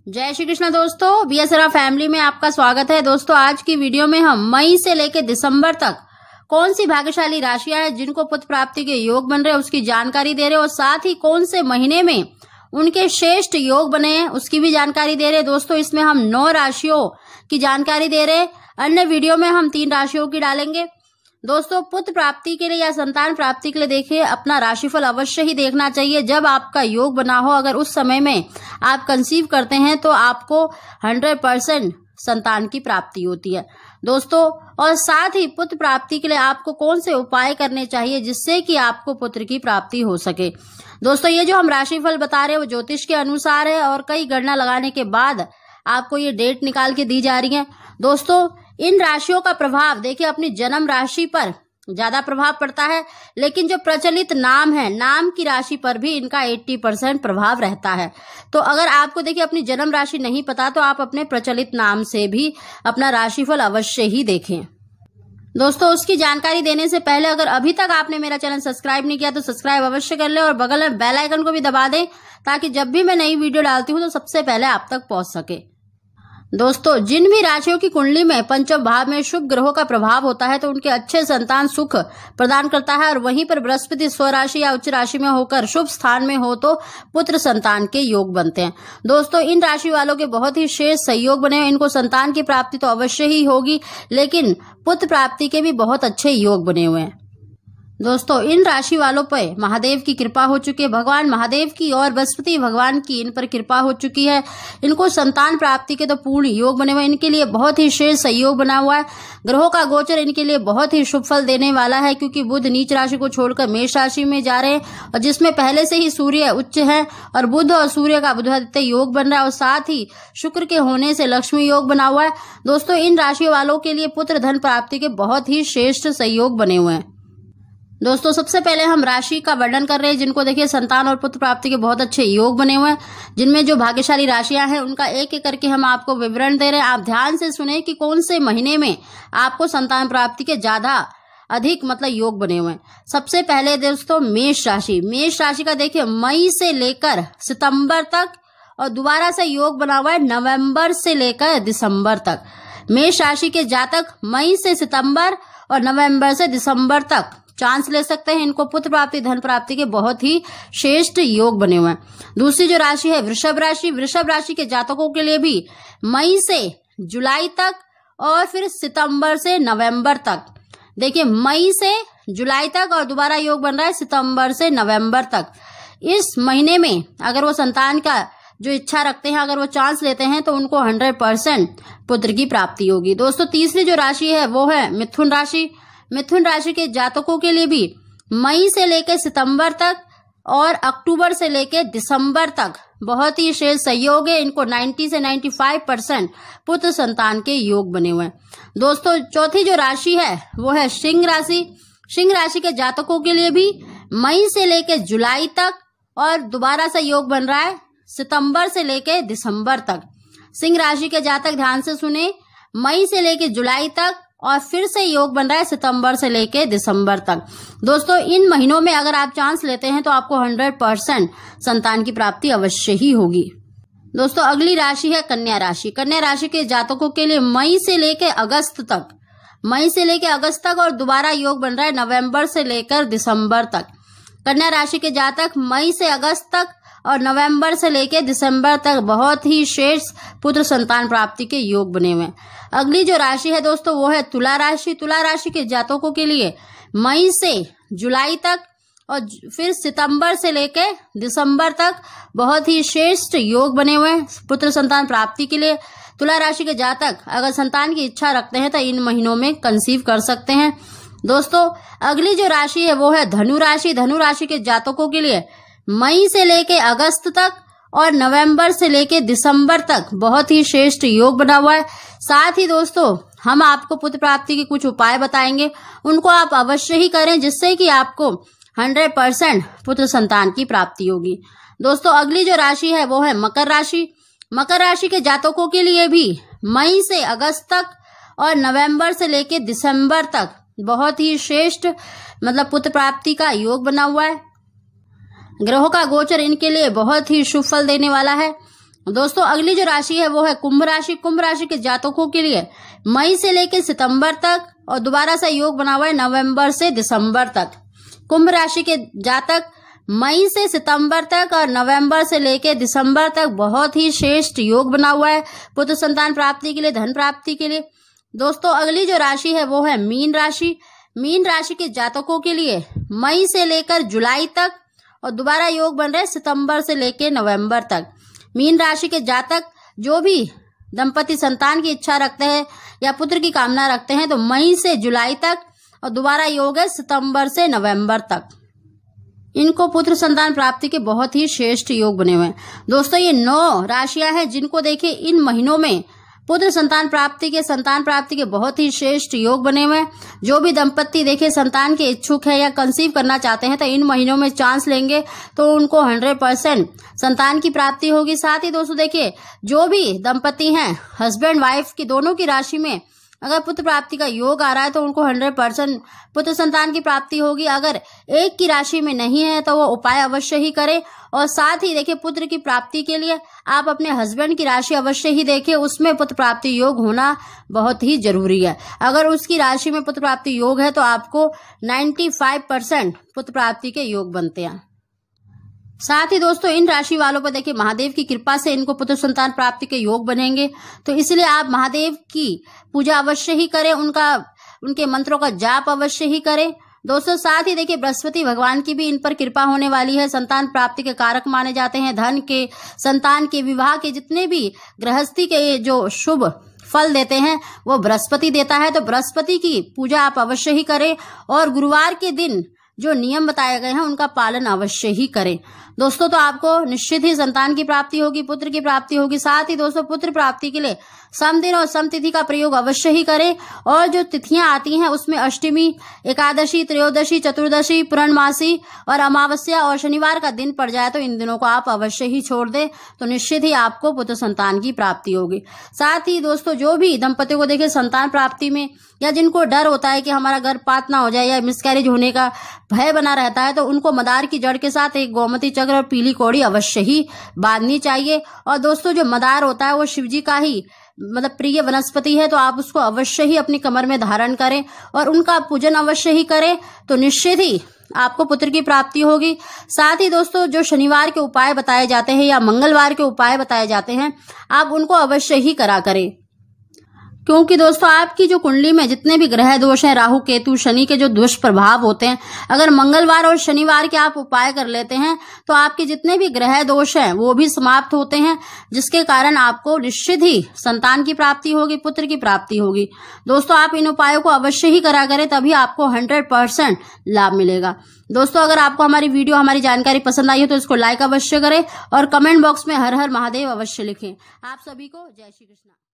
जय श्री कृष्ण दोस्तों, BSR family में आपका स्वागत है। दोस्तों आज की वीडियो में हम मई से लेकर दिसंबर तक कौन सी भाग्यशाली राशियां हैं जिनको पुत्र प्राप्ति के योग बन रहे हैं उसकी जानकारी दे रहे हैं, और साथ ही कौन से महीने में उनके श्रेष्ठ योग बने हैं उसकी भी जानकारी दे रहे हैं। दोस्तों इसमें हम 9 राशियों की जानकारी दे रहे हैं, अन्य वीडियो में हम 3 राशियों की डालेंगे। दोस्तों पुत्र प्राप्ति के लिए या संतान प्राप्ति के लिए देखिए अपना राशिफल अवश्य ही देखना चाहिए। जब आपका योग बना हो, अगर उस समय में आप कंसीव करते हैं तो आपको 100% संतान की प्राप्ति होती है दोस्तों। और साथ ही पुत्र प्राप्ति के लिए आपको कौन से उपाय करने चाहिए जिससे कि आपको पुत्र की प्राप्ति हो सके। दोस्तों ये जो हम राशिफल बता रहे हैं वो ज्योतिष के अनुसार है और कई गणना लगाने के बाद आपको ये डेट निकाल के दी जा रही है। दोस्तों इन राशियों का प्रभाव देखिए अपनी जन्म राशि पर ज्यादा प्रभाव पड़ता है, लेकिन जो प्रचलित नाम है, नाम की राशि पर भी इनका 80% प्रभाव रहता है। तो अगर आपको देखिए अपनी जन्म राशि नहीं पता तो आप अपने प्रचलित नाम से भी अपना राशिफल अवश्य ही देखें। दोस्तों उसकी जानकारी देने से पहले अगर अभी तक आपने मेरा चैनल सब्सक्राइब नहीं किया तो सब्सक्राइब अवश्य कर ले और बगल में बेल आइकन को भी दबा दें ताकि जब भी मैं नई वीडियो डालती हूँ तो सबसे पहले आप तक पहुंच सके। दोस्तों जिन भी राशियों की कुंडली में पंचम भाव में शुभ ग्रहों का प्रभाव होता है तो उनके अच्छे संतान सुख प्रदान करता है, और वहीं पर बृहस्पति स्वराशि या उच्च राशि में होकर शुभ स्थान में हो तो पुत्र संतान के योग बनते हैं। दोस्तों इन राशि वालों के बहुत ही शेष सहयोग बने हैं। इनको संतान की प्राप्ति तो अवश्य ही होगी, लेकिन पुत्र प्राप्ति के भी बहुत अच्छे योग बने हुए हैं। दोस्तों इन राशि वालों पर महादेव की कृपा हो चुकी है, भगवान महादेव की और बृहस्पति भगवान की इन पर कृपा हो चुकी है। इनको संतान प्राप्ति के तो पूर्ण योग बने हुए हैं, इनके लिए बहुत ही शेष सहयोग बना हुआ है। ग्रहों का गोचर इनके लिए बहुत ही शुभ फल देने वाला है, क्योंकि बुध नीच राशि को छोड़कर मेष राशि में जा रहे हैं और जिसमें पहले से ही सूर्य उच्च है और बुध और सूर्य का बुधादित्य योग बन रहा है, और साथ ही शुक्र के होने से लक्ष्मी योग बना हुआ है। दोस्तों इन राशि वालों के लिए पुत्र धन प्राप्ति के बहुत ही श्रेष्ठ सहयोग बने हुए हैं। दोस्तों सबसे पहले हम राशि का वर्णन कर रहे हैं जिनको देखिए संतान और पुत्र प्राप्ति के बहुत अच्छे योग बने हुए हैं, जिनमें जो भाग्यशाली राशियां हैं उनका एक एक करके हम आपको विवरण दे रहे हैं। आप ध्यान से सुने कि कौन से महीने में आपको संतान प्राप्ति के ज्यादा अधिक योग बने हुए हैं। सबसे पहले दोस्तों मेष राशि। मेष राशि का देखिए मई से लेकर सितंबर तक और दोबारा से योग बना हुआ है नवंबर से लेकर दिसंबर तक। मेष राशि के जातक मई से सितंबर और नवंबर से दिसंबर तक चांस ले सकते हैं। इनको पुत्र प्राप्ति धन प्राप्ति के बहुत ही श्रेष्ठ योग बने हुए हैं। दूसरी जो राशि है वृषभ राशि। वृषभ राशि के जातकों के लिए भी मई से जुलाई तक और फिर सितंबर से नवंबर तक, देखिए मई से जुलाई तक और दोबारा योग बन रहा है सितंबर से नवंबर तक। इस महीने में अगर वो संतान का जो इच्छा रखते हैं, अगर वो चांस लेते हैं तो उनको 100% पुत्र की प्राप्ति होगी। दोस्तों तीसरी जो राशि है वो है मिथुन राशि। मिथुन राशि के जातकों के लिए भी मई से लेकर सितंबर तक और अक्टूबर से लेकर दिसंबर तक बहुत ही श्रेष्ठ सहयोग है। इनको 90 से 95% पुत्र संतान के योग बने हुए हैं। दोस्तों चौथी जो राशि है वो है सिंह राशि। सिंह राशि के जातकों के लिए भी मई से लेकर जुलाई तक और दोबारा से योग बन रहा है सितंबर से लेकर दिसंबर तक। सिंह राशि के जातक ध्यान से सुने, मई से लेकर जुलाई तक और फिर से योग बन रहा है सितंबर से लेके दिसंबर तक। दोस्तों इन महीनों में अगर आप चांस लेते हैं तो आपको 100% संतान की प्राप्ति अवश्य ही होगी। दोस्तों अगली राशि है कन्या राशि। कन्या राशि के जातकों के लिए मई से लेके अगस्त तक, मई से लेके अगस्त तक और दोबारा योग बन रहा है नवंबर से लेकर दिसंबर तक। कन्या राशि के जातक मई से अगस्त तक और नवंबर से लेकर दिसंबर तक बहुत ही श्रेष्ठ पुत्र संतान प्राप्ति के योग बने हुए हैं। अगली जो राशि है दोस्तों वो है तुला राशि। तुला राशि के जातकों के लिए मई से जुलाई तक और फिर सितंबर से लेकर दिसंबर तक बहुत ही श्रेष्ठ योग बने हुए हैं पुत्र संतान प्राप्ति के लिए। तुला राशि के जातक अगर संतान की इच्छा रखते हैं तो इन महीनों में कंसीव कर सकते हैं। दोस्तों अगली जो राशि है वो है धनु राशि। धनु राशि के जातकों के लिए मई से लेके अगस्त तक और नवंबर से लेके दिसंबर तक बहुत ही श्रेष्ठ योग बना हुआ है। साथ ही दोस्तों हम आपको पुत्र प्राप्ति के कुछ उपाय बताएंगे, उनको आप अवश्य ही करें जिससे कि आपको 100% पुत्र संतान की प्राप्ति होगी। दोस्तों अगली जो राशि है वो है मकर राशि। मकर राशि के जातकों के लिए भी मई से अगस्त तक और नवंबर से लेके दिसंबर तक बहुत ही श्रेष्ठ पुत्र प्राप्ति का योग बना हुआ है। ग्रहों का गोचर इनके लिए बहुत ही शुभ फल देने वाला है। दोस्तों अगली जो राशि है वो है कुंभ राशि। कुंभ राशि के जातकों के लिए मई से लेकर सितंबर तक और दोबारा से योग बना हुआ है नवंबर से दिसंबर तक। कुंभ राशि के जातक मई से सितंबर तक और नवंबर से लेकर दिसंबर तक बहुत ही श्रेष्ठ योग बना हुआ है पुत्र संतान प्राप्ति के लिए, धन प्राप्ति के लिए। दोस्तों अगली जो राशि है वो है मीन राशि। मीन राशि के जातकों के लिए मई से लेकर जुलाई तक और दोबारा योग बन रहे सितंबर से लेकर नवंबर तक। मीन राशि के जातक जो भी दंपति संतान की इच्छा रखते हैं या पुत्र की कामना रखते हैं तो मई से जुलाई तक और दोबारा योग है सितंबर से नवंबर तक। इनको पुत्र संतान प्राप्ति के बहुत ही श्रेष्ठ योग बने हुए हैं। दोस्तों ये 9 राशियां हैं जिनको देखिए इन महीनों में पुत्र संतान प्राप्ति के बहुत ही श्रेष्ठ योग बने हुए हैं। जो भी दंपत्ति देखिए संतान के इच्छुक है या कंसीव करना चाहते हैं तो इन महीनों में चांस लेंगे तो उनको 100% संतान की प्राप्ति होगी। साथ ही दोस्तों देखिए जो भी दंपत्ति हैं हस्बैंड वाइफ की दोनों की राशि में अगर पुत्र प्राप्ति का योग आ रहा है तो उनको 100% पुत्र संतान की प्राप्ति होगी। अगर एक की राशि में नहीं है तो वो उपाय अवश्य ही करें। और साथ ही देखिए पुत्र की प्राप्ति के लिए आप अपने हस्बैंड की राशि अवश्य ही देखिए, उसमें पुत्र प्राप्ति योग होना बहुत ही जरूरी है। अगर उसकी राशि में पुत्र प्राप्ति योग है तो आपको 95% पुत्र प्राप्ति के योग बनते हैं। साथ ही दोस्तों इन राशि वालों पर देखिए महादेव की कृपा से इनको पुत्र संतान प्राप्ति के योग बनेंगे, तो इसलिए आप महादेव की पूजा अवश्य ही करें, उनके मंत्रों का जाप अवश्य ही करें। दोस्तों साथ ही देखिए बृहस्पति भगवान की भी इन पर कृपा होने वाली है। संतान प्राप्ति के कारक माने जाते हैं। धन के, संतान के, विवाह के जितने भी गृहस्थी के जो शुभ फल देते हैं वो बृहस्पति देता है। तो बृहस्पति की पूजा आप अवश्य ही करें और गुरुवार के दिन जो नियम बताए गए हैं उनका पालन अवश्य ही करें। दोस्तों तो आपको निश्चित ही संतान की प्राप्ति होगी, पुत्र की प्राप्ति होगी। साथ ही दोस्तों पुत्र प्राप्ति के लिए सम दिन और सम तिथि का प्रयोग अवश्य ही करें। और जो तिथियां आती हैं उसमें अष्टमी, एकादशी, त्रयोदशी, चतुर्दशी, पूर्णमासी और अमावस्या और शनिवार का दिन पड़ जाए तो इन दिनों को आप अवश्य ही छोड़ दें, तो निश्चित ही आपको पुत्र संतान की प्राप्ति होगी। साथ ही दोस्तों जो भी दंपतियों को देखिए संतान प्राप्ति में या जिनको डर होता है कि हमारा गर्भपात ना हो जाए या मिसकैरेज होने का भय बना रहता है तो उनको मदार की जड़ के साथ एक गोमती चक्र और पीली कौड़ी अवश्य ही बांधनी चाहिए। और दोस्तों जो मदार होता है वो शिवजी का ही प्रिय वनस्पति है, तो आप उसको अवश्य ही अपनी कमर में धारण करें और उनका पूजन अवश्य ही करें, तो निश्चित ही आपको पुत्र की प्राप्ति होगी। साथ ही दोस्तों जो शनिवार के उपाय बताए जाते हैं या मंगलवार के उपाय बताए जाते हैं आप उनको अवश्य ही करा करें, क्योंकि दोस्तों आपकी जो कुंडली में जितने भी ग्रह दोष हैं, राहु केतु शनि के जो दुष्प्रभाव होते हैं, अगर मंगलवार और शनिवार के आप उपाय कर लेते हैं तो आपके जितने भी ग्रह दोष हैं वो भी समाप्त होते हैं, जिसके कारण आपको निश्चित ही संतान की प्राप्ति होगी, पुत्र की प्राप्ति होगी। दोस्तों आप इन उपायों को अवश्य ही करा करें, तभी आपको 100% लाभ मिलेगा। दोस्तों अगर आपको हमारी वीडियो, हमारी जानकारी पसंद आई हो तो इसको लाइक अवश्य करें और कमेंट बॉक्स में हर हर महादेव अवश्य लिखें। आप सभी को जय श्री कृष्ण।